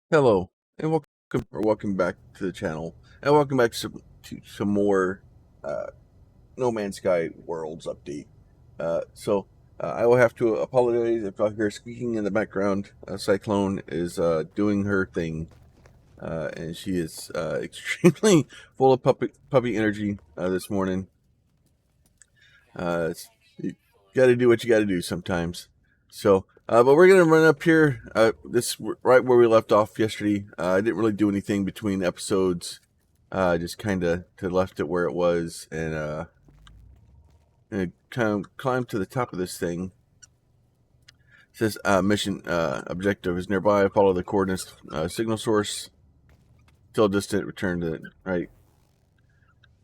Hello, and welcome back to the channel, and welcome back to some more No Man's Sky Worlds update. I will have to apologize if I hear squeaking in the background. Cyclone is doing her thing, and she is extremely full of puppy energy this morning. You got to do what you got to do sometimes. But we're gonna run up here. This right where we left off yesterday. I didn't really do anything between episodes. Just kind of left it where it was, and kind of climbed to the top of this thing. It says mission objective is nearby. Follow the coordinates signal source. Till distant, return to right.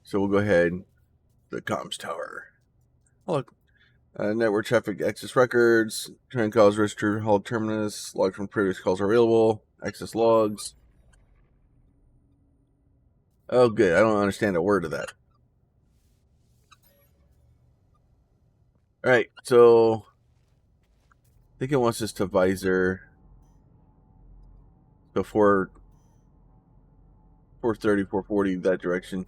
So we'll go ahead. The comms tower. Oh, look. Network traffic access records, train calls registered, hall terminus, logs from previous calls are available, access logs. Oh, good. I don't understand a word of that. All right, so I think it wants us to visor before 430, 440, that direction.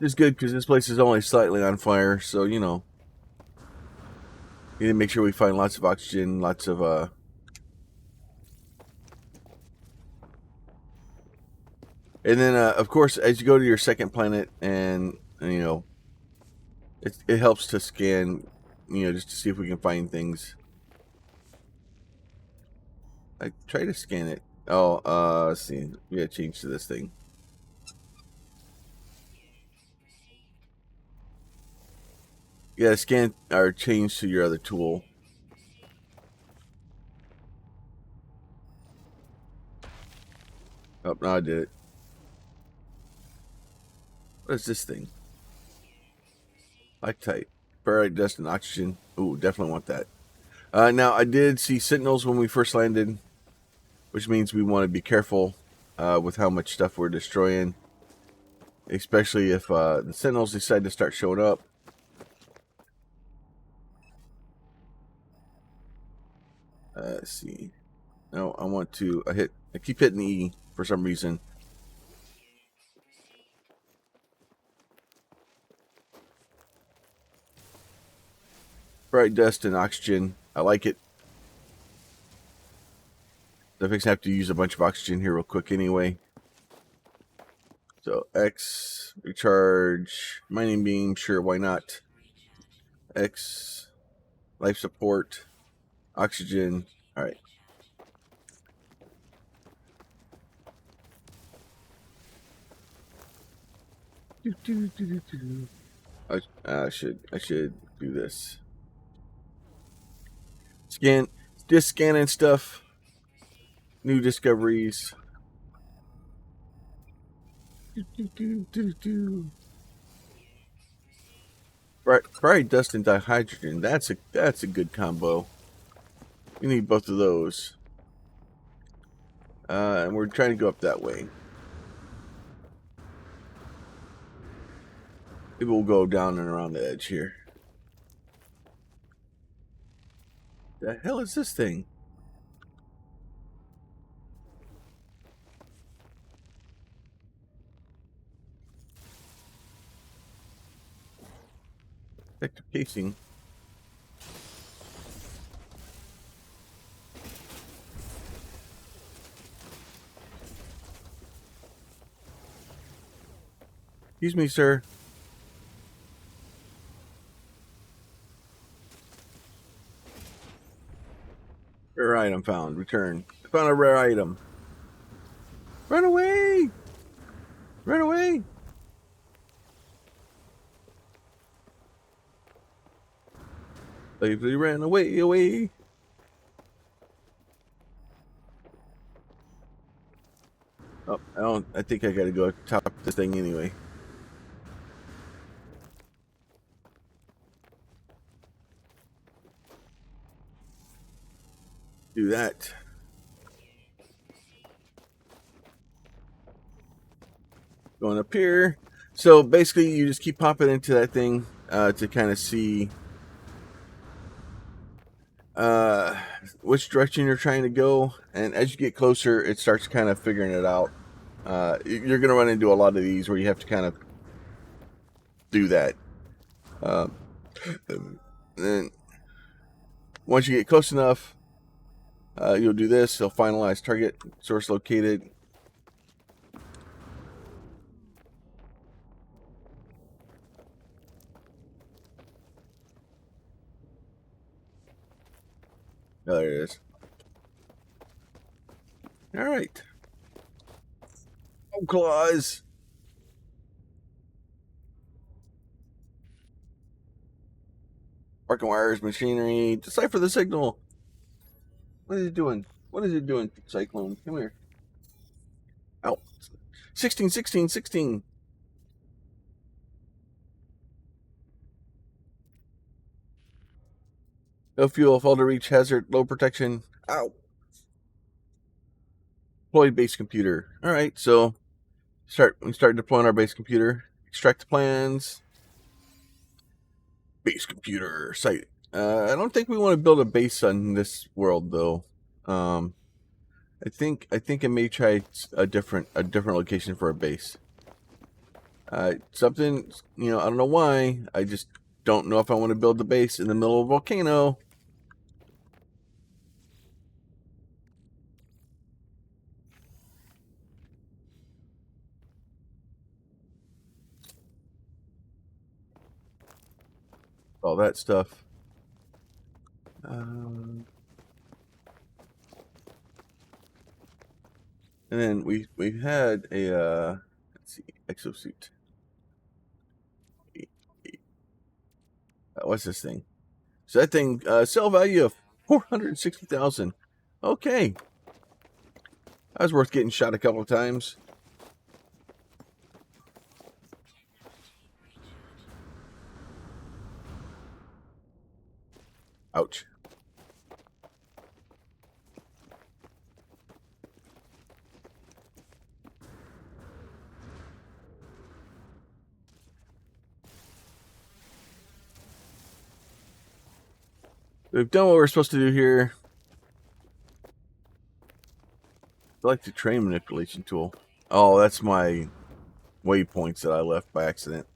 It's good because this place is only slightly on fire, so you know. We need to make sure we find lots of oxygen, lots of and then of course as you go to your second planet, and you know, it helps to scan, you know, just to see if we can find things. I try to scan it. Oh, let's see. We gotta change to this thing. You gotta scan or change to your other tool. Oh, no, I did it. What is this thing? Lactite. Ferrite dust and oxygen. Ooh, definitely want that. Now, I did see sentinels when we first landed, which means we want to be careful with how much stuff we're destroying, especially if the sentinels decide to start showing up. Let's see. No, I want to. I keep hitting E for some reason. Bright dust and oxygen. I like it. I think I have to use a bunch of oxygen here real quick anyway. So X, recharge, mining beam, sure, why not? X, life support, oxygen. All right. I should do this. Just scanning stuff. New discoveries. Bright dust and dihydrogen. That's a good combo. We need both of those. And we're trying to go up that way. Maybe we'll go down and around the edge here. The hell is this thing? Protective casing. Excuse me, sir. Rare item found. Return. I found a rare item. Run away! Run away! They ran away. Oh, I think I gotta go top this thing anyway. Do that. Going up here. So basically, you just keep popping into that thing to kind of see which direction you're trying to go, and as you get closer, it starts kind of figuring it out. You're going to run into a lot of these where you have to kind of do that. Then once you get close enough, you'll do this. It'll finalize target, source located. Oh, there it is. All right. Oh, claws. Barking wires, machinery. Decipher the signal. What is it doing? What is it doing, Cyclone? Come here. Out. 16, 16, 16. No fuel, fall to reach, hazard, low protection. Ow. Deploy base computer. All right, so we start deploying our base computer. Extract the plans. Base computer site. I don't think we want to build a base on this world though. I think I may try a different location for a base. Something, I don't know why. I just don't know if I want to build the base in the middle of a volcano. All that stuff. And then we had a let's see, exosuit. What's this thing? So that thing sell value of 460,000. Okay, that was worth getting shot a couple of times. Ouch. We've done what we're supposed to do here. I like the train manipulation tool. Oh, that's my waypoints that I left by accident.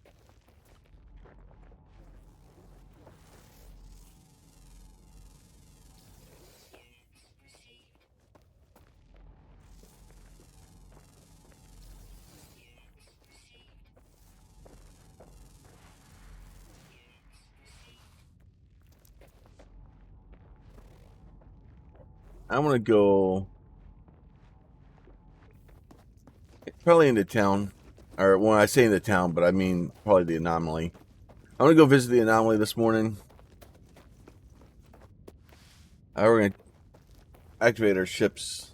I'm gonna go probably into town, or when I say into town, but I mean probably the anomaly. I'm gonna go visit the anomaly this morning. We're gonna activate our ships.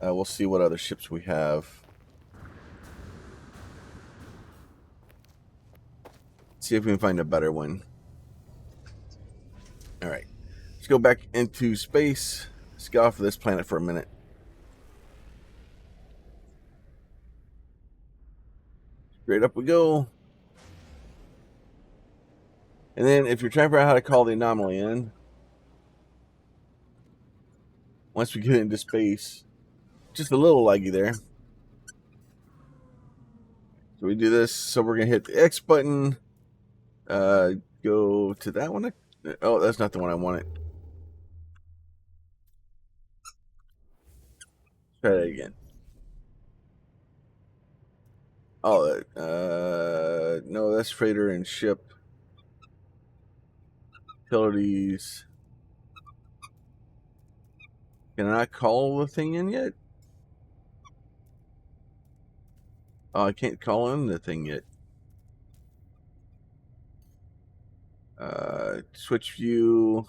We'll see what other ships we have. See if we can find a better one. All right, let's go back into space. Let's get off of this planet for a minute. Straight up we go. And then if you're trying to figure out how to call the anomaly in, once we get into space, just a little laggy there. So we do this. So we're going to hit the X button. Go to that one. Oh, that's not the one I wanted. Try that again. Oh, no, that's freighter and ship. Utilities. Can I not call the thing in yet? Oh, I can't call in the thing yet. Switch view.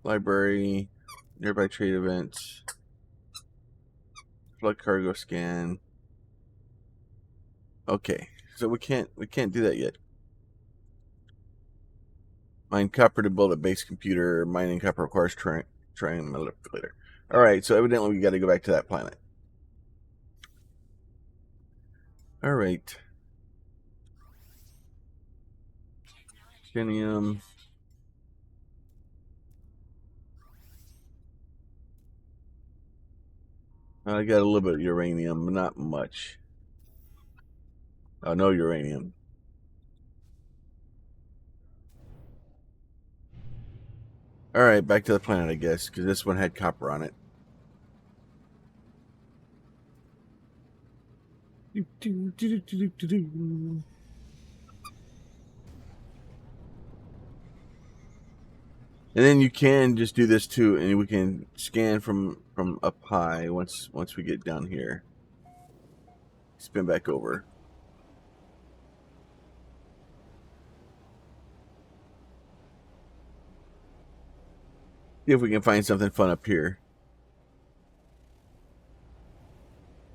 Library. Nearby trade events. Flood cargo scan. Okay, so we can't do that yet. Mine copper to build a base computer. Mining copper requires terrain manipulator. All right, so evidently we got to go back to that planet. All right. Titanium. I got a little bit of uranium, but not much. Oh, no uranium. All right, back to the planet, I guess, because this one had copper on it. And then you can just do this too, and we can scan from up high once we get down here. Spin back over. See if we can find something fun up here.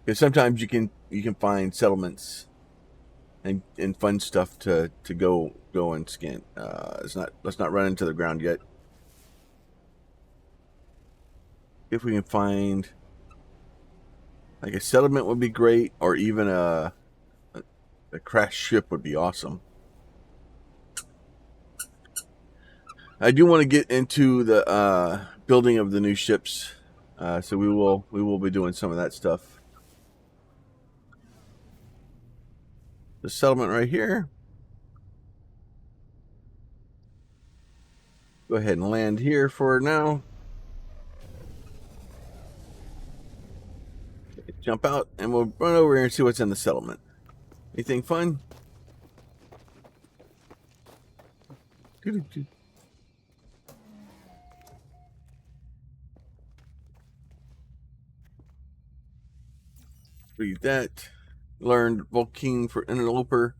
Because sometimes you can find settlements and fun stuff to go and scan. Let's not run into the ground yet. If we can find like a settlement would be great, or even a crashed ship would be awesome. I do want to get into the building of the new ships, so we will be doing some of that stuff. The settlement right here. Go ahead and land here for now. Jump out, and we'll run over here and see what's in the settlement. Anything fun? Read that. Learned Volcane for Interloper.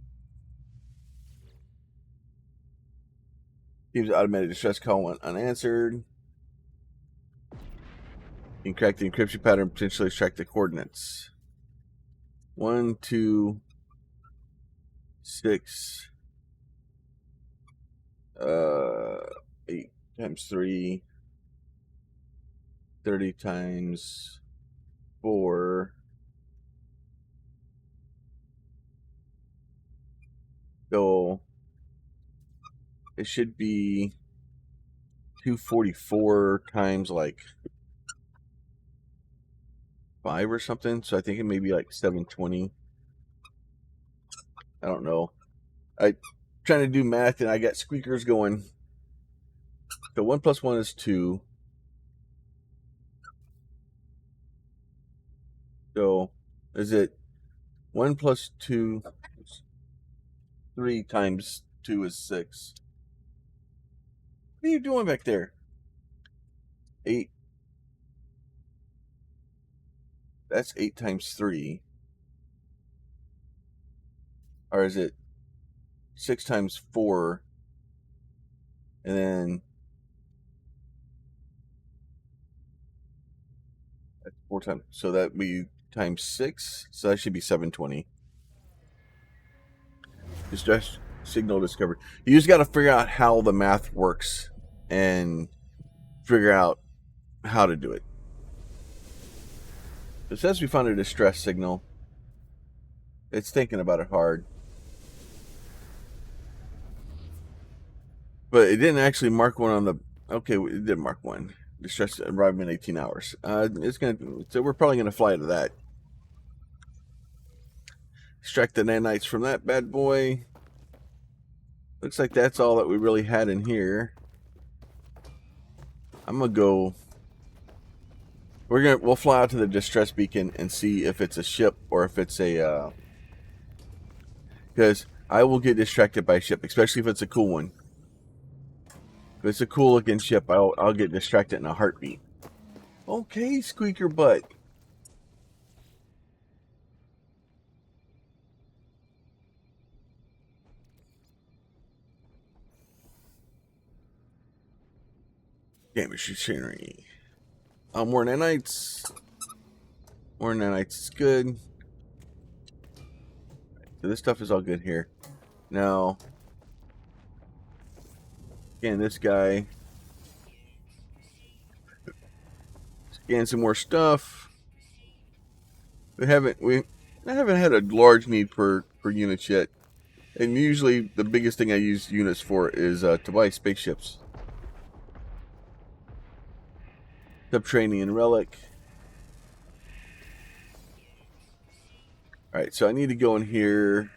Team's automated distress call went unanswered. You can crack the encryption pattern and potentially extract the coordinates. 1, 2, 6, 8 times 3, 30 times 4. So it should be 244 times like 5 or something. So I think it may be like 720. I don't know. I'm trying to do math and I got squeakers going. So 1 plus 1 is 2. So is it 1 plus 2? 3 times 2 is 6. What are you doing back there? 8. That's 8 times 3. Or is it 6 times 4? And then that's 4 times. So that would be times 6. So that should be 720. Distress signal discovered. You just got to figure out how the math works and figure out how to do it. It says we found a distress signal. It's thinking about it hard. But it didn't actually mark one on the... Okay, it did mark one. Distress arrived in 18 hours. So we're probably going to fly to that. Extract the nanites from that bad boy. Looks like that's all that we really had in here. I'm going to go... We'll fly out to the distress beacon and see if it's a ship or if it's a... Because I will get distracted by a ship, especially if it's a cool one. If it's a cool looking ship, I'll get distracted in a heartbeat. Okay, squeaker butt. Damage machinery. More nanites. More nanites is good. So this stuff is all good here. Now, scan this guy. Scan some more stuff. We haven't I haven't had a large need for units yet. And usually the biggest thing I use units for is to buy spaceships. Subterranean relic. Alright, so I need to go in here.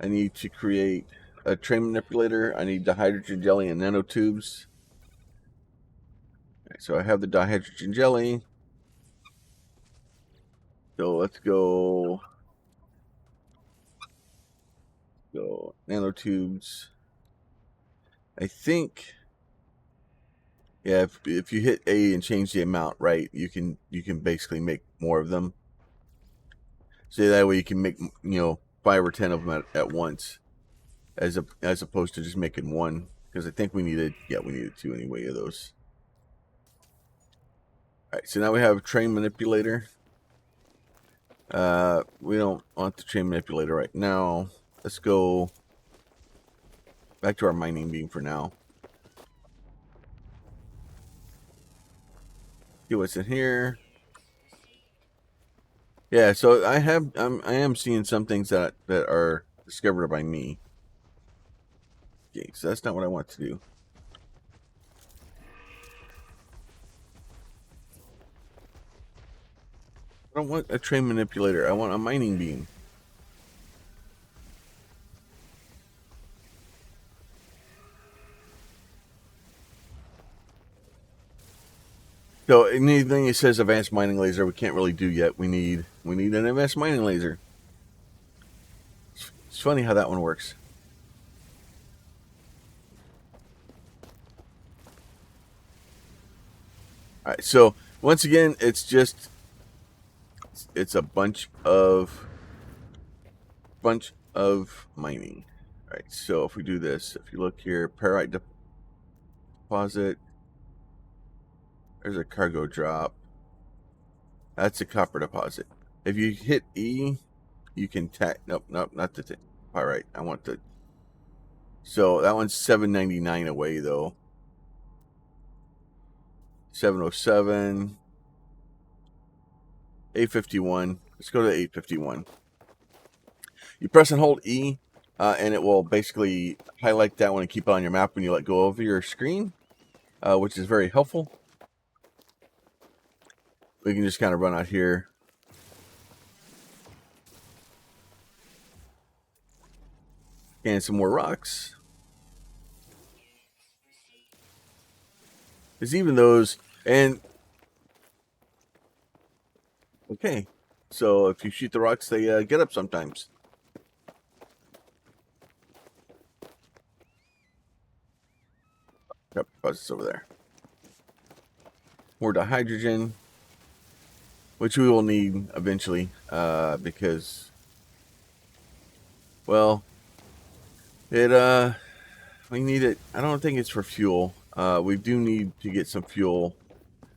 I need to create a train manipulator. I need the hydrogen jelly and nanotubes. Right, so I have the dihydrogen jelly. So let's go nanotubes. I think, yeah, if you hit A and change the amount, right, you can basically make more of them. So that way you can make 5 or 10 of them at once, as opposed to just making one. Because I think we needed 2 anyway of those. All right, so now we have a train manipulator. We don't want the train manipulator right now. Let's go back to our mining beam for now. See what's in here. Yeah, so I am seeing some things that are discovered by me. Okay, so that's not what I want to do. I don't want a train manipulator. I want a mining beam. So anything that says advanced mining laser, we can't really do yet. We need an advanced mining laser. It's funny how that one works. All right, so once again, it's a bunch of mining. All right, so if we do this, if you look here, pyrite deposit. There's a cargo drop. That's a copper deposit. If you hit E, you can nope, not the pyrite. I want the. So that one's $7.99 away though. 707. 851. Let's go to 851. You press and hold E, and it will basically highlight that one and keep it on your map when you let go of your screen, which is very helpful. We can just kind of run out here. And some more rocks. Because even those, and okay, so if you shoot the rocks, they get up sometimes. Yep, deposits over there. More dihydrogen, which we will need eventually, because, well, we need it. I don't think it's for fuel. We do need to get some fuel.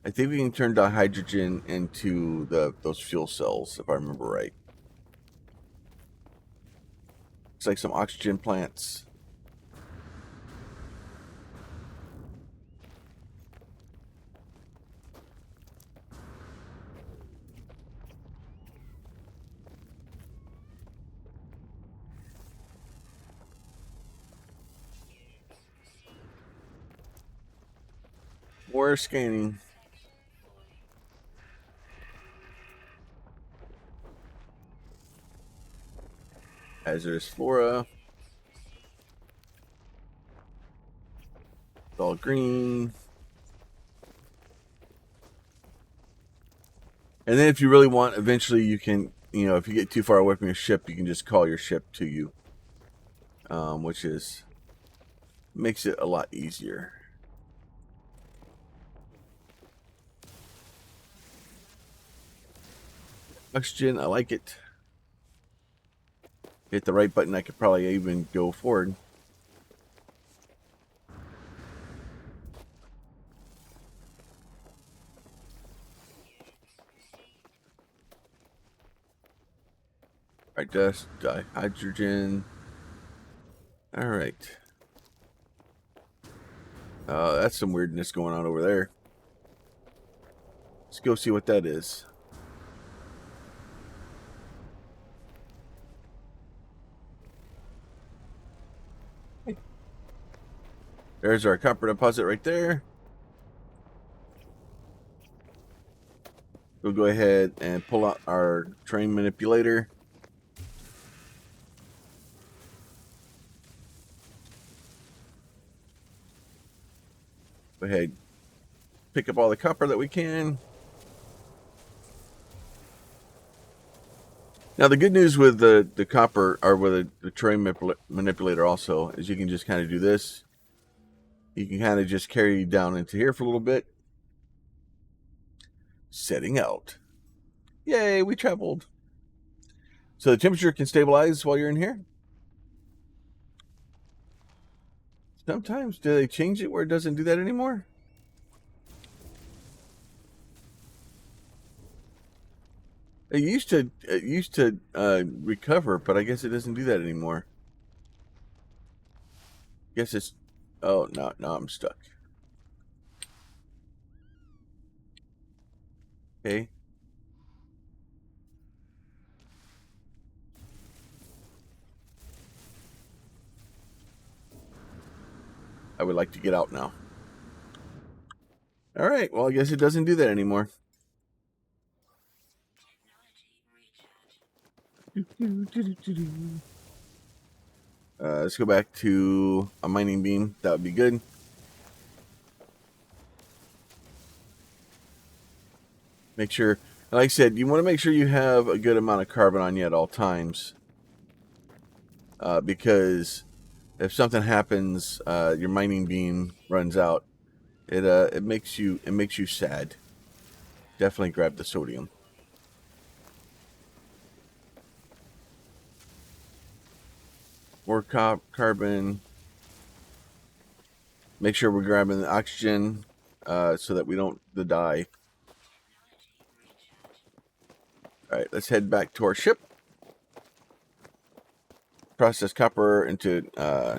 I think we can turn dihydrogen into those fuel cells, if I remember right. It's like some oxygen plants. We're scanning. Hazardous flora. It's all green. And then if you really want, eventually you can, if you get too far away from your ship, you can just call your ship to you. Which makes it a lot easier. Oxygen, I like it. Hit the right button, I could probably even go forward. Alright, dust, hydrogen. Alright. That's some weirdness going on over there. Let's go see what that is. There's our copper deposit right there. We'll go ahead and pull out our train manipulator. Go ahead, pick up all the copper that we can. Now the good news with the copper, or with the train manipulator also, is you can just kind of do this. You can kind of just carry down into here for a little bit. Setting out. Yay, we traveled. So the temperature can stabilize while you're in here. Sometimes, do they change it where it doesn't do that anymore? It used to recover, but I guess it doesn't do that anymore. Guess it's, oh, no, I'm stuck. Okay. I would like to get out now. All right, well, I guess it doesn't do that anymore. Let's go back to a mining beam. That would be good. Make sure, like I said, you want to make sure you have a good amount of carbon on you at all times. Because if something happens, your mining beam runs out. It makes you sad. Definitely grab the sodium. More carbon. Make sure we're grabbing the oxygen so that we don't die. All right, let's head back to our ship. Process copper into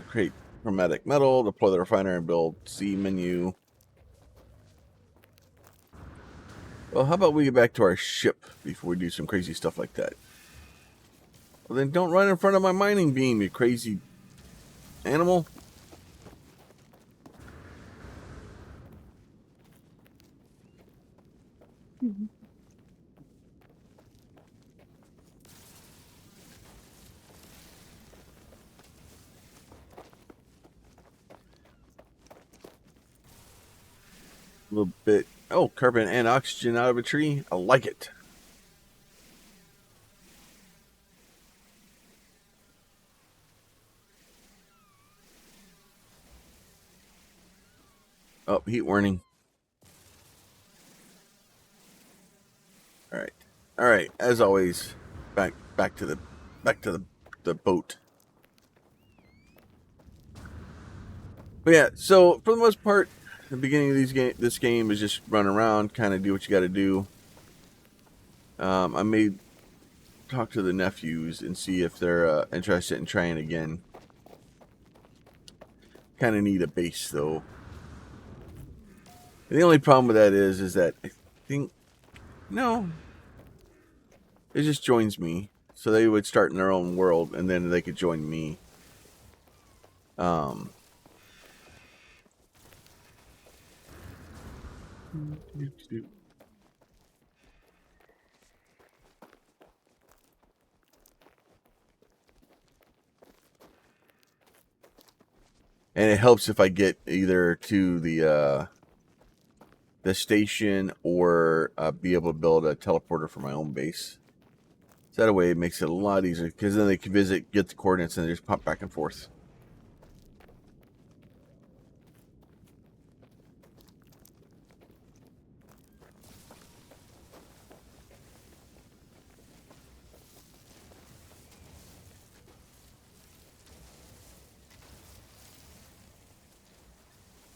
create chromatic metal. Deploy the refiner and build C menu. Well, how about we get back to our ship before we do some crazy stuff like that? Well, then don't run in front of my mining beam, you crazy animal. A little bit. Oh, carbon and oxygen out of a tree. I like it. Oh, heat warning. All right. As always, back to the boat. But yeah, so for the most part, the beginning of this game is just run around, kind of do what you got to do. I may talk to the nephews and see if they're interested in trying again. Kind of need a base though. And the only problem with that is that I think no, it just joins me, so they would start in their own world and then they could join me. And it helps if I get either to the station or be able to build a teleporter for my own base. So that way it makes it a lot easier, because then they can visit, get the coordinates, and they just pop back and forth.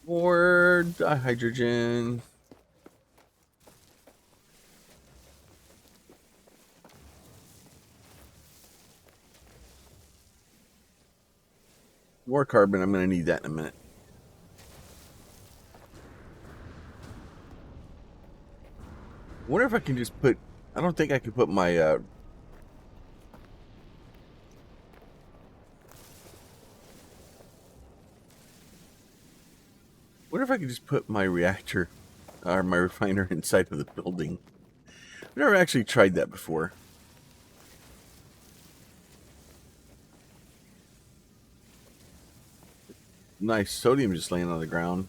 More hydrogen. More carbon. I'm going to need that in a minute. I wonder if I can just put... I don't think I can put my... wonder if I could just put my reactor or my refiner inside of the building. I've never actually tried that before. Nice sodium just laying on the ground.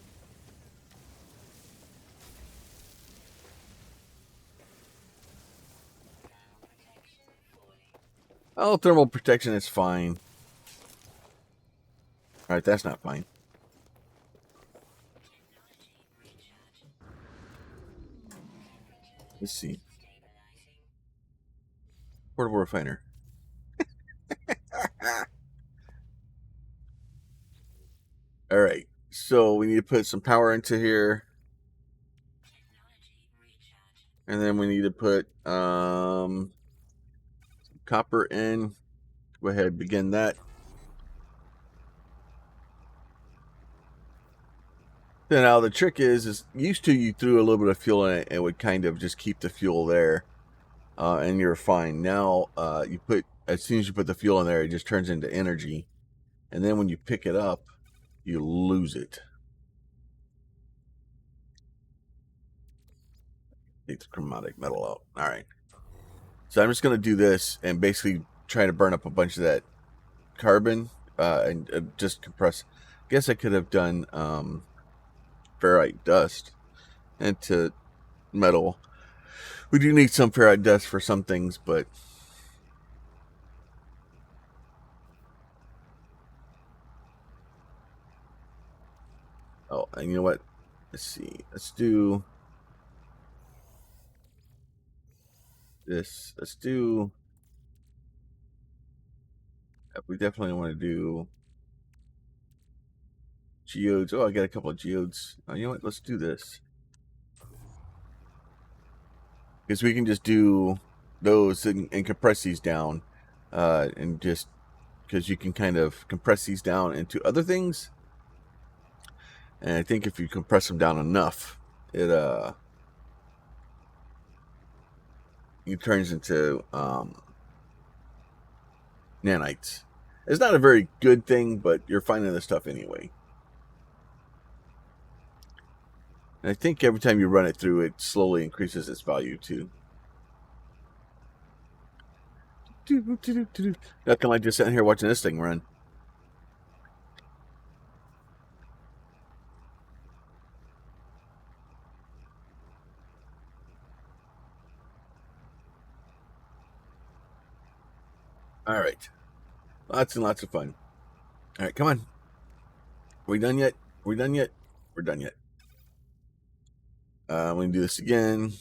Oh, thermal protection is fine. Alright, that's not fine. Let's see. Portable refiner. Alright, so we need to put some power into here. And then we need to put some copper in. Go ahead and begin that. Then now the trick is used to you threw a little bit of fuel in it and it would kind of just keep the fuel there. And you're fine. Now you put, as soon as you put the fuel in there, it just turns into energy. And then when you pick it up, you lose it. Take the chromatic metal out. All right. So I'm just going to do this and basically try to burn up a bunch of that carbon and just compress. I guess I could have done ferrite dust into metal. We do need some ferrite dust for some things, but oh, and you know what? Let's see. Let's do this. Let's do. We definitely want to do geodes. Oh, I got a couple of geodes. Oh, you know what? Let's do this. Because we can just do those and compress these down. And just because you can kind of compress these down into other things. And I think if you compress them down enough, it turns into nanites. It's not a very good thing, but you're finding this stuff anyway. And I think every time you run it through, it slowly increases its value too. Nothing like just sitting here watching this thing run. All right. Lots and lots of fun. All right, come on. Are we done yet? Are we done yet? We're done yet. We can do this again.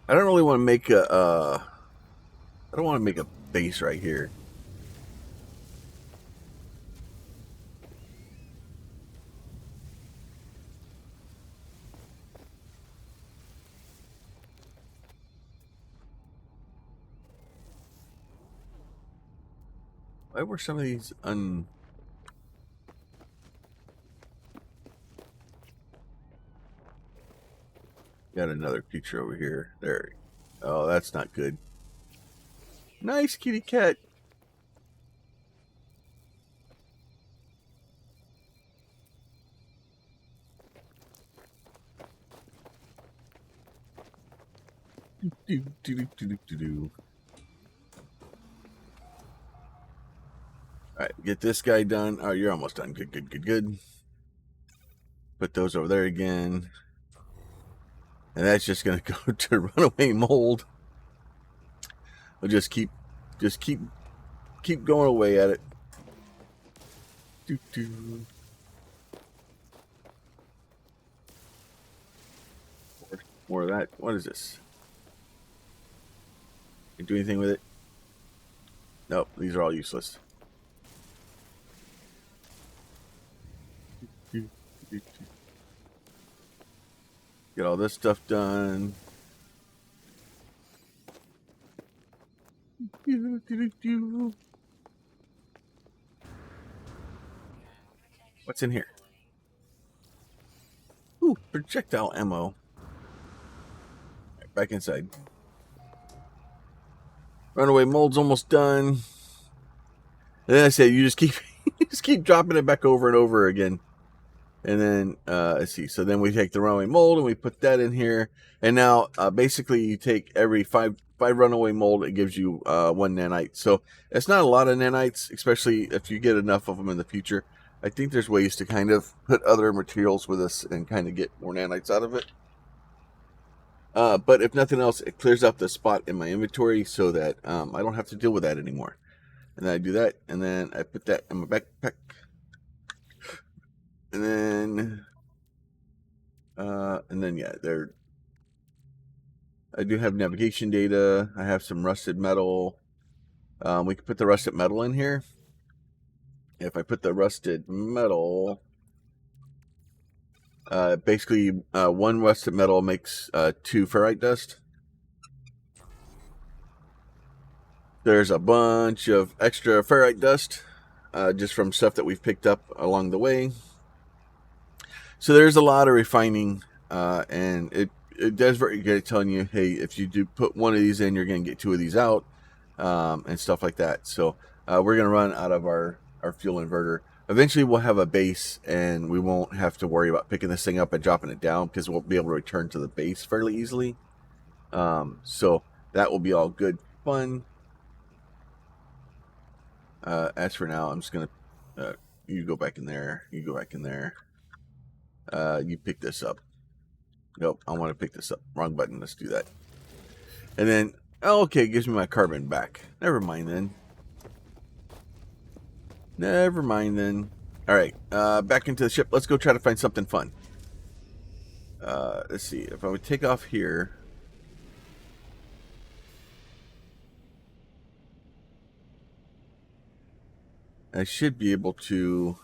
I don't really want to make a. I don't want to make a base right here. Why were some of these Got another creature over here. There. Oh, that's not good. Nice kitty cat. Alright, get this guy done. Oh, you're almost done. Good, good, good, good. Put those over there again. And that's just going to go to runaway mold. We'll just keep going away at it. More of that. What is this? Can you do anything with it? Nope, these are all useless. Get all this stuff done. What's in here? Ooh, projectile ammo. Right, back inside. Runaway mold's almost done. And then I said, you just keep Just keep dropping it back over and over again. And then, let's see. So then we take the runaway mold and we put that in here. And now, basically, you take every five runaway mold, it gives you 1 nanite. So it's not a lot of nanites, especially if you get enough of them in the future. I think there's ways to kind of put other materials with this and kind of get more nanites out of it. But if nothing else, it clears up the spot in my inventory so that I don't have to deal with that anymore. And then I do that, and then I put that in my backpack. And then yeah, there. I do have navigation data. I have some rusted metal. We can put the rusted metal in here. If I put the rusted metal, basically 1 rusted metal makes 2 ferrite dust. There's a bunch of extra ferrite dust just from stuff that we've picked up along the way. So there's a lot of refining, and it does very good at telling you, hey, if you do put 1 of these in, you're going to get 2 of these out, and stuff like that. So we're going to run out of our fuel inverter. Eventually we'll have a base, and we won't have to worry about picking this thing up and dropping it down, because we'll be able to return to the base fairly easily. So that will be all good fun. As for now, I'm just going to, you go back in there, you go back in there. You pick this up. Nope, I want to pick this up. Wrong button. Let's do that. And then, oh, okay, it gives me my carbon back. Never mind then. Never mind then. All right, back into the ship. Let's go try to find something fun. Let's see. If I would take off here. I should be able to...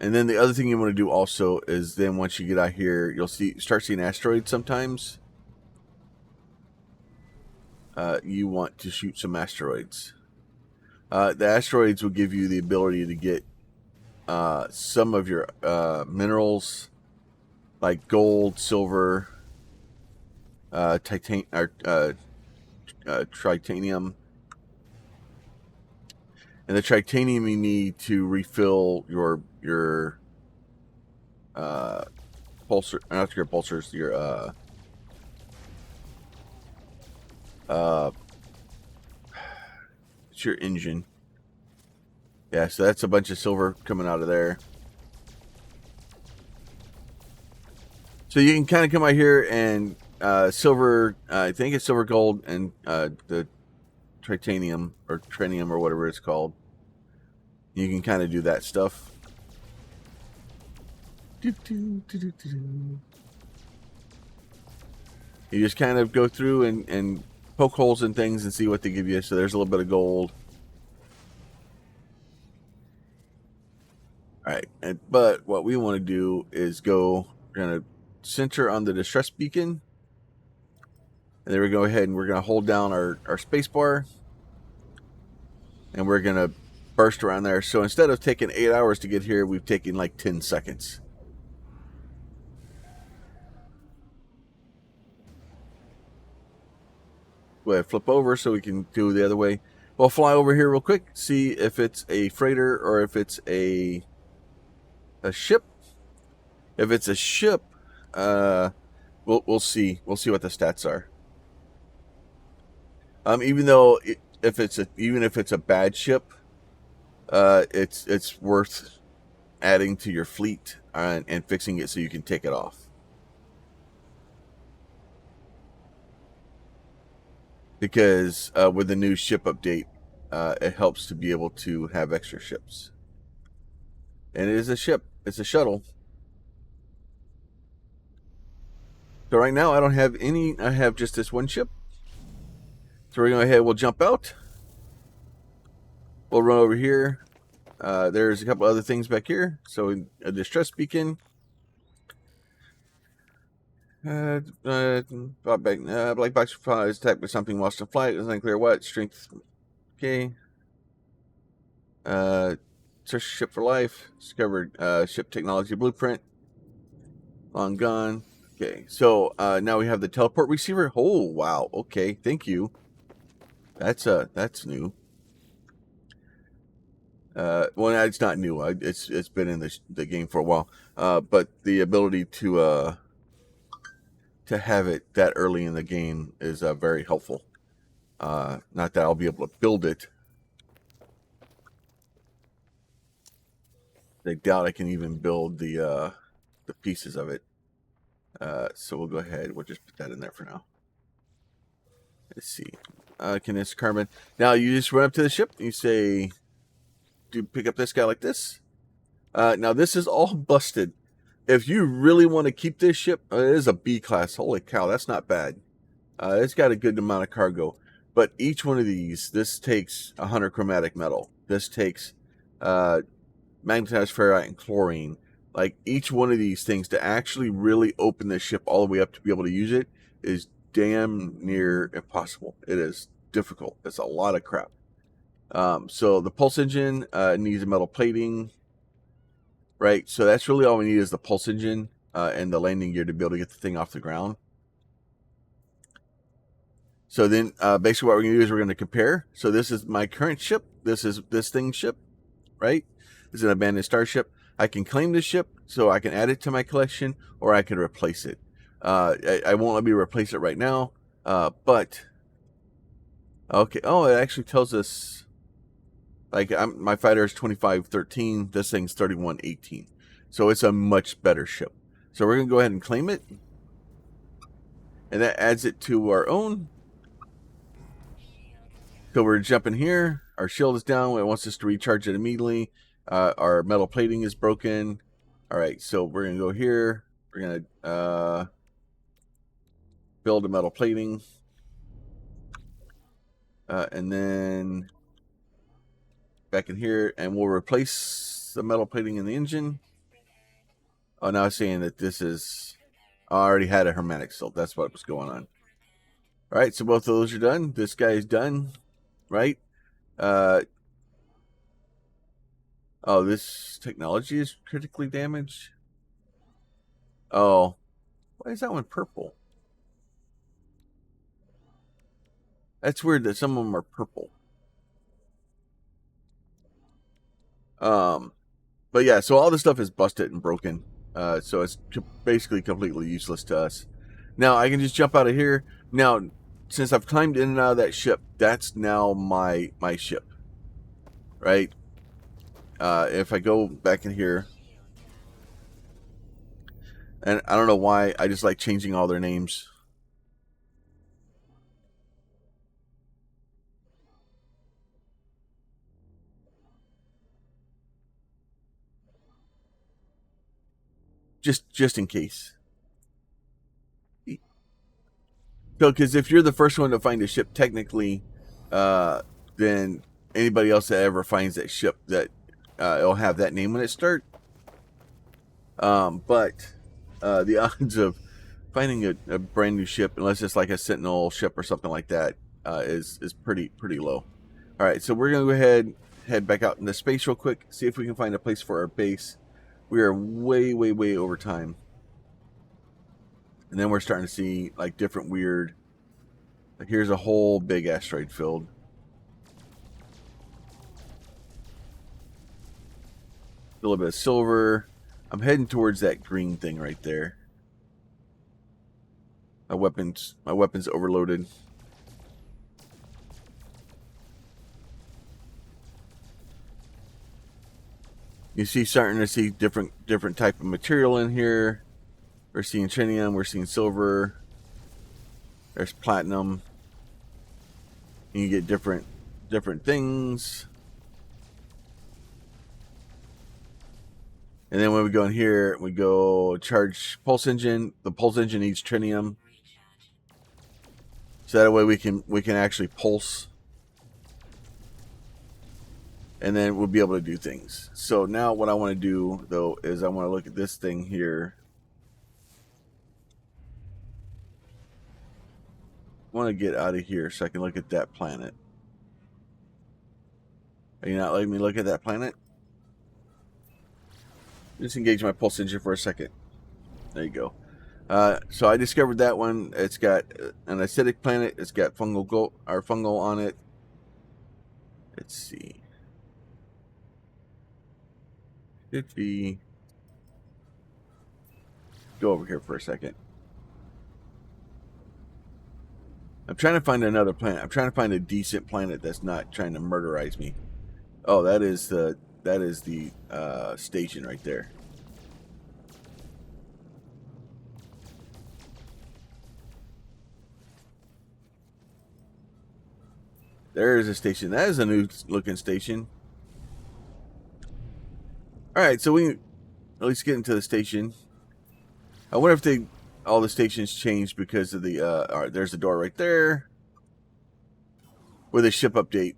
And then the other thing you want to do also is then once you get out here, you'll start seeing asteroids sometimes. You want to shoot some asteroids. The asteroids will give you the ability to get some of your minerals like gold, silver, titanium, and the titanium you need to refill your pulsar, not your pulsars, your it's your engine. Yeah, so that's a bunch of silver coming out of there. So you can kind of come out here and silver, I think it's silver, gold, and the titanium or trinium or whatever it's called. You can kind of do that stuff. You just kind of go through and poke holes in things and see what they give you. So there's a little bit of gold. All right, but what we want to do is we're going to center on the distress beacon. And then we're going to go ahead and we're going to hold down our space bar. And we're going to burst around there. So instead of taking 8 hours to get here, we've taken like 10 seconds. Go ahead, flip over so we can do the other way. We'll fly over here real quick, see if it's a freighter or if it's a ship. If it's a ship, we'll see. We'll see what the stats are. Even though even if it's a bad ship, it's worth adding to your fleet and fixing it so you can take it off. Because with the new ship update, it helps to be able to have extra ships. And it is a ship. It's a shuttle. So right now I don't have any. I have just this one ship. So we're going to go ahead. We'll jump out. We'll run over here. There's a couple other things back here. So a distress beacon. Black box is attacked by something whilst in flight. It's unclear what. Strength. Okay. Search ship for life. Discovered ship technology blueprint. Long gone. Okay, so now we have the teleport receiver. Oh wow, okay, thank you. That's new. Well, it's not new. It's been in the game for a while. But the ability to have it that early in the game is very helpful. Not that I'll be able to build it. I doubt I can even build the pieces of it. So we'll go ahead. We'll just put that in there for now. Let's see. Can this carbon? Now you just run up to the ship. And you say, "Do pick up this guy like this." Now this is all busted. If you really want to keep this ship, it is a B class. Holy cow, that's not bad. It's got a good amount of cargo. But each one of these, this takes 100 chromatic metal. This takes magnetized ferrite and chlorine. Like each one of these things to actually really open this ship all the way up to be able to use it is damn near impossible. It is difficult. It's a lot of crap. So the pulse engine needs a metal plating, right? So that's really all we need is the pulse engine and the landing gear to be able to get the thing off the ground. So then basically what we're going to do is we're going to compare. So this is my current ship. This is this thing's ship, right? This is an abandoned starship. I can claim this ship so I can add it to my collection, or I can replace it. I won't let me replace it right now, but okay. Oh, it actually tells us like my fighter is 2513. This thing's 3118, so it's a much better ship. So we're gonna go ahead and claim it, and that adds it to our own. So we're jumping here. Our shield is down. It wants us to recharge it immediately. Our metal plating is broken. All right, so we're gonna go here. We're gonna build a metal plating, and then back in here, and we'll replace the metal plating in the engine. Oh, now it's saying that this is. I already had a hermetic silk. That's what was going on. All right, so both of those are done. This guy is done, right? Oh, this technology is critically damaged. Oh, why is that one purple? That's weird that some of them are purple. But yeah, so all this stuff is busted and broken. So it's basically completely useless to us. Now I can just jump out of here. Now, since I've climbed in and out of that ship, that's now my ship, right? If I go back in here, and I don't know why, I just like changing all their names. Just in case. So, because if you're the first one to find a ship, technically, then anybody else that ever finds that ship, that it'll have that name when it starts. But the odds of finding a brand new ship, unless it's like a Sentinel ship or something like that, is pretty low. All right, so we're gonna go ahead, head back out into space real quick, see if we can find a place for our base. We are way over time, and then we're starting to see like different weird. Like here's a whole big asteroid field. A little bit of silver. I'm heading towards that green thing right there. My weapons overloaded. You see, starting to see different type of material in here. We're seeing trinium. We're seeing silver. There's platinum. And you get different things. And then when we go in here, we go charge pulse engine. The pulse engine needs trinium, so that way we can actually pulse, and then we'll be able to do things. So now what I want to do though is I want to look at this thing here. I want to get out of here so I can look at that planet. Are you not letting me look at that planet? Just engage my pulse engine for a second. There you go. So I discovered that one. It's got an acidic planet. It's got fungal on it. Let's see. Should be. Go over here for a second. I'm trying to find another planet. I'm trying to find a decent planet that's not trying to murderize me. Oh, that is the station right there. There is a station. That is a new looking station. All right, so we can at least get into the station. I wonder if all the stations changed because of the. All right, there's the door right there. With a ship update.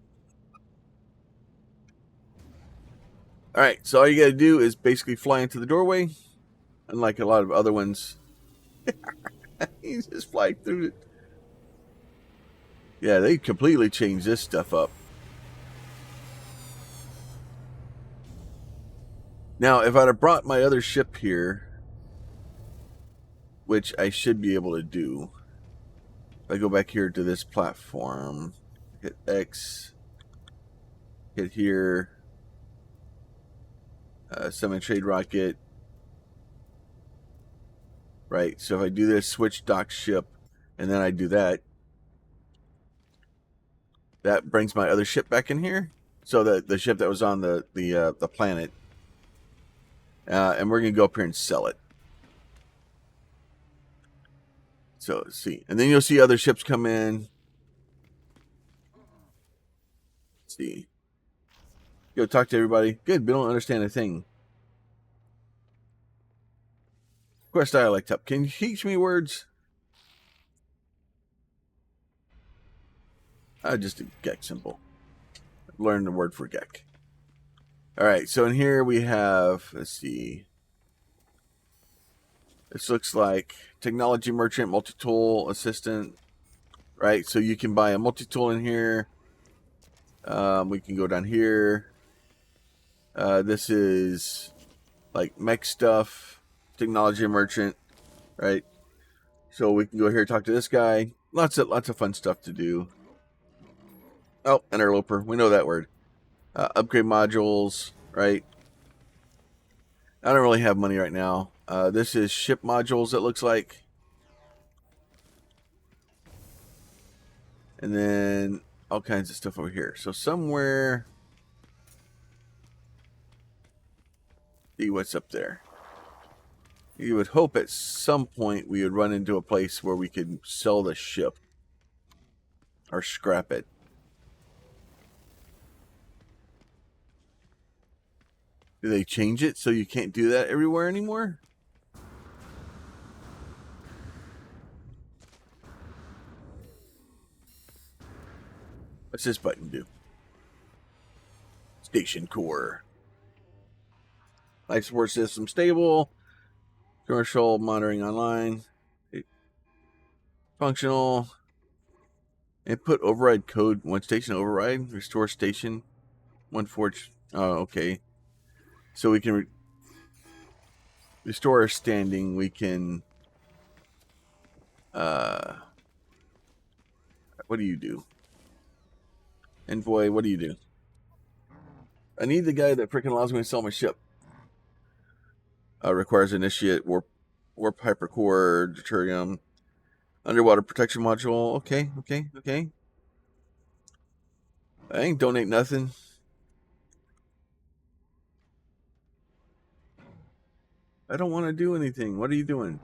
All right, so all you got to do is basically fly into the doorway, unlike a lot of other ones. He's just flying through it. Yeah, they completely changed this stuff up. Now, if I'd have brought my other ship here, which I should be able to do, if I go back here to this platform, hit X, hit here, summon trade rocket. Right, so if I do this, switch dock ship, and then I do that, that brings my other ship back in here. So the ship that was on the planet, and we're gonna go up here and sell it. So let's see, and then you'll see other ships come in. Let's see, go talk to everybody. Good, we don't understand a thing. Quest dialect up. Can you teach me words? Just a Gek symbol. Learn the word for Gek. All right, so in here we have, let's see. This looks like technology merchant, multi-tool assistant. Right, so you can buy a multi-tool in here. We can go down here. This is like mech stuff, technology merchant, right? So we can go here and talk to this guy. Lots of fun stuff to do. Oh, interloper. We know that word. Upgrade modules, right? I don't really have money right now. This is ship modules, it looks like. And then all kinds of stuff over here. So somewhere... See what's up there. You would hope at some point we would run into a place where we could sell the ship. Or scrap it. Do they change it so you can't do that everywhere anymore? What's this button do? Station core. Life support system stable. Commercial monitoring online. Functional. Input override code. One station override. Restore station. One forge. Oh, okay. So we can restore our standing. We can... what do you do? Envoy, what do you do? I need the guy that freaking allows me to sell my ship. Requires initiate warp hypercore deuterium underwater protection module. Okay. I ain't donate nothing. I don't want to do anything. What are you doing?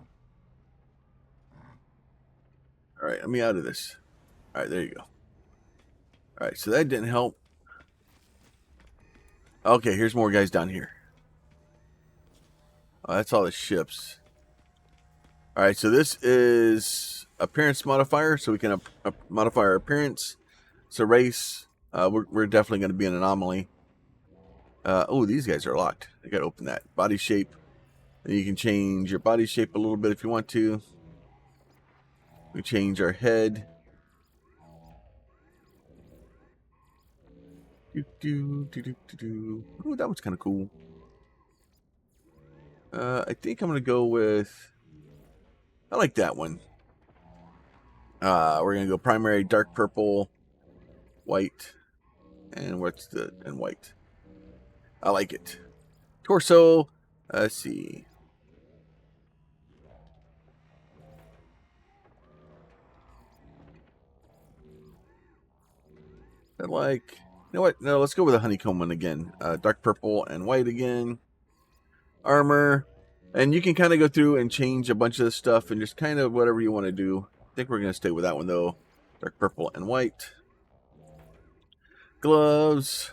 All right, let me out of this. All right, there you go. All right, so that didn't help. Okay, here's more guys down here. Oh, that's all the ships. All right, so this is appearance modifier, so we can modify our appearance. It's a race. We're definitely going to be an anomaly. Oh, these guys are locked. I got to open that. Body shape. And you can change your body shape a little bit if you want to. We change our head. Ooh, that one's kind of cool. I think I'm going to go with... I like that one. We're gonna go primary, dark purple, white, and white. I like it. Torso. Let's see. I like. You know what? No, let's go with the honeycomb one again. Dark purple and white again. Armor. And you can kind of go through and change a bunch of this stuff and just kind of whatever you want to do. I think we're going to stay with that one though. Dark purple and white. Gloves.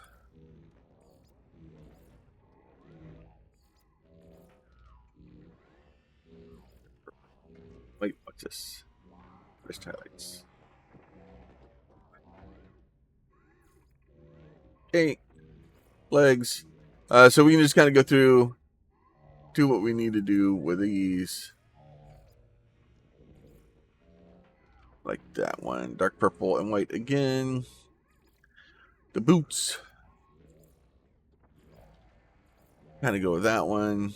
Wait, what's this? Wrist highlights. Okay. Legs. So we can just kind of go through, do what we need to do with these. Like that one. Dark purple and white again. The boots. Kind of go with that one.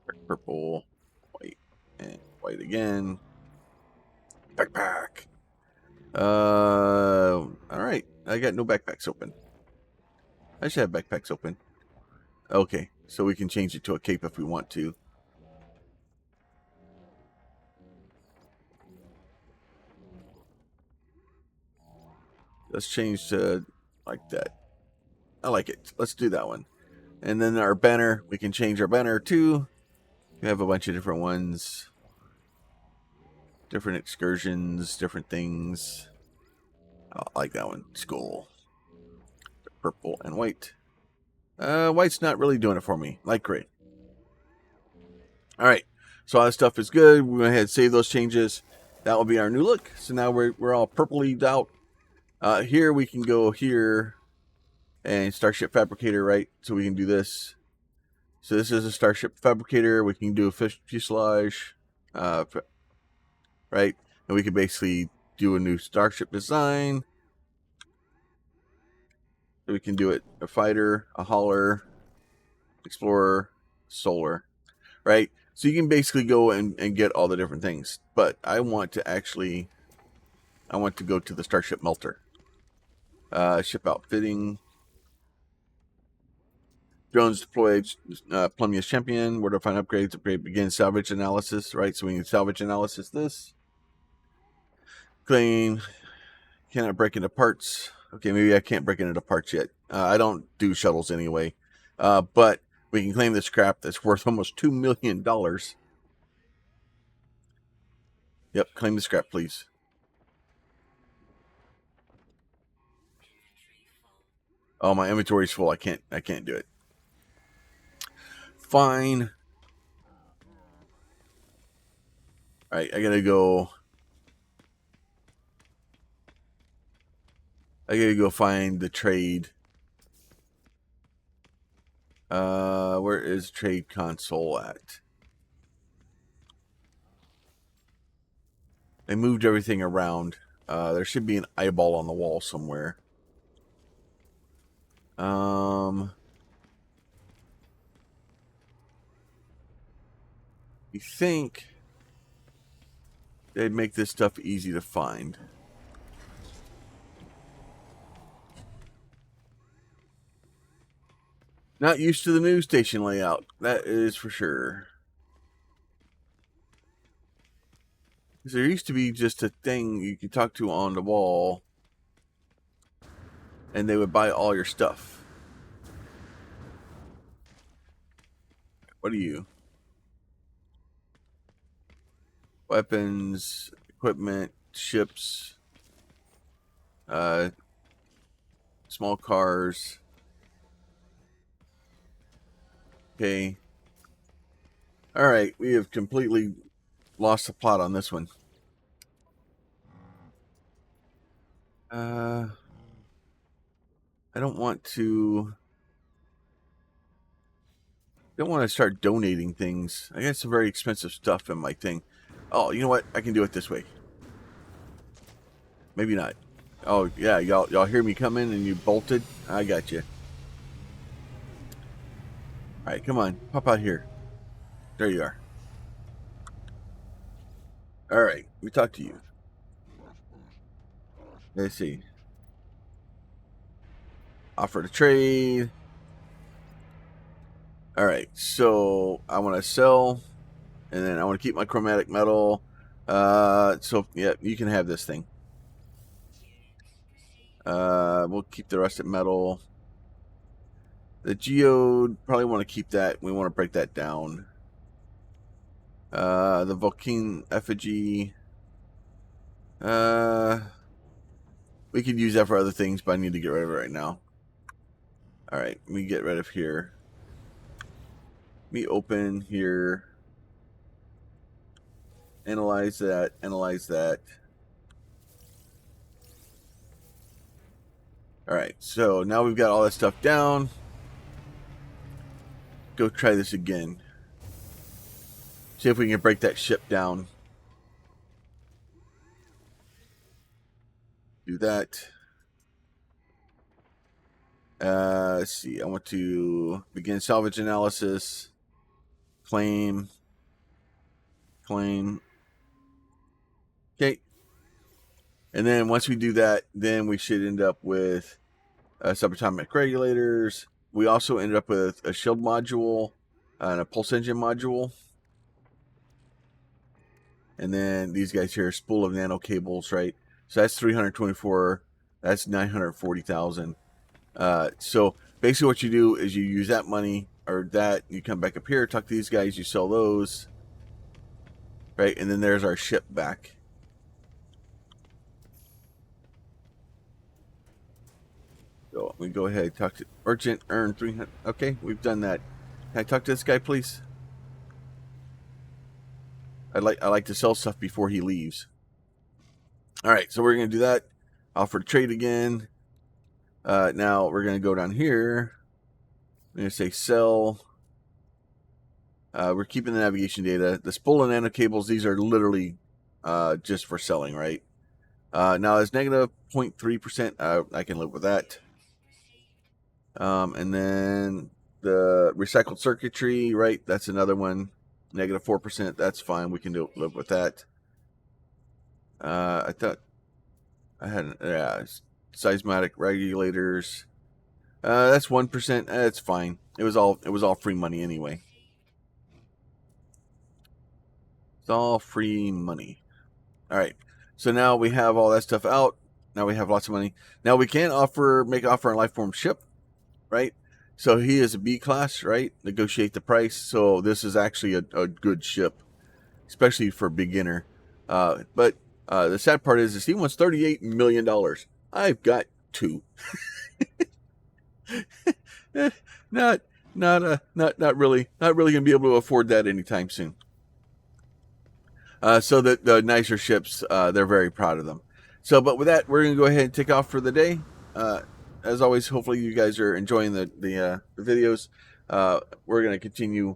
Dark purple, white, and white again. Backpack. Alright. I got no backpacks open. I should have backpacks open. Okay. So we can change it to a cape if we want to. Let's change to like that. I like it. Let's do that one. And then our banner, we can change our banner too. We have a bunch of different ones. Different excursions, different things. I like that one. Skull. Purple and white. White's not really doing it for me. Light gray. Alright. So all that stuff is good. We went ahead and save those changes. That will be our new look. So now we're all purpley out. Here we can go here and Starship Fabricator, right? So we can do this. So this is a Starship Fabricator. We can do a fuselage, right? And we can basically do a new Starship design. So we can do it a fighter, a hauler, explorer, solar, right? So you can basically go and get all the different things. But I want to go to the Starship Melter. Ship outfitting. Drones deployed. PlumYeti champion. Where to find upgrades? Upgrade begin salvage analysis. Right, so we can salvage analysis this. Claim. Cannot break into parts. Okay, maybe I can't break into parts yet. I don't do shuttles anyway. But we can claim this scrap that's worth almost $2 million. Yep, claim the scrap, please. Oh, my inventory's full. I can't do it. Fine. Alright, I gotta go find the trade. Where is trade console at? They moved everything around. There should be an eyeball on the wall somewhere. You think they'd make this stuff easy to find. Not used to the news station layout, that is for sure. Because there used to be just a thing you could talk to on the wall, and they would buy all your stuff. What are you? Weapons, equipment, ships, small cars. Okay. Alright, we have completely lost the plot on this one. I don't want to start donating things. I got some very expensive stuff in my thing. Oh, you know what? I can do it this way. Maybe not. Oh, yeah, y'all hear me coming and you bolted? I got you. Alright, come on. Pop out here. There you are. All right, let me talk to you. Let's see. Offer to trade. All right, so I want to sell, and then I want to keep my chromatic metal. So yeah, you can have this thing. We'll keep the rest of metal. The geode, probably want to keep that. We want to break that down. The Vulcan effigy. We could use that for other things, but I need to get rid of it right now. All right, let me get rid of here. Let me open here. Analyze that. Analyze that. All right, so now we've got all that stuff down. Go try this again. See if we can break that ship down. Do that. Let's see. I want to begin salvage analysis. Claim. Claim. Okay. And then once we do that, then we should end up with subatomic regulators. We also ended up with a shield module and a pulse engine module. And then these guys here, spool of nano cables, right? So that's 324. That's 940,000. So basically what you do is you use that money or that, you come back up here, talk to these guys, you sell those, right? And then there's our ship back. So we go ahead, talk to urgent, earn 300. Okay, we've done that. Can I talk to this guy, please? I like to sell stuff before he leaves. All right, so we're going to do that. Offer to trade again. Now we're going to go down here. I'm going to say sell. We're keeping the navigation data. The spool and nano cables, these are literally just for selling, right? Now it's negative 0.3%. I can live with that. And then the recycled circuitry, right? That's another one. Negative 4%. That's fine. We can live with that. I thought I had seismic regulators. That's 1%. That's fine. It was all free money anyway. It's all free money. All right. So now we have all that stuff out. Now we have lots of money. Now we can make offer on life form ship, right? So he is a B class, right? Negotiate the price. So this is actually a good ship, especially for beginner. But the sad part is he wants $38 million. I've got two. not really gonna be able to afford that anytime soon. So the nicer ships, they're very proud of them. So, but with that, we're gonna go ahead and take off for the day. As always, hopefully you guys are enjoying the videos. We're gonna continue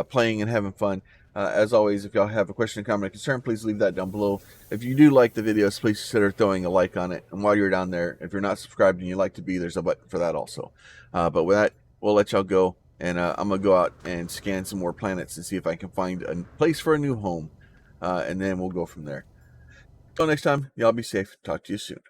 playing and having fun. As always, if y'all have a question, comment, or concern, please leave that down below. If you do like the videos, please consider throwing a like on it. And while you're down there, if you're not subscribed and you'd like to be, there's a button for that also. But with that, we'll let y'all go. And I'm going to go out and scan some more planets and see if I can find a place for a new home. And then we'll go from there. Until next time, y'all be safe. Talk to you soon.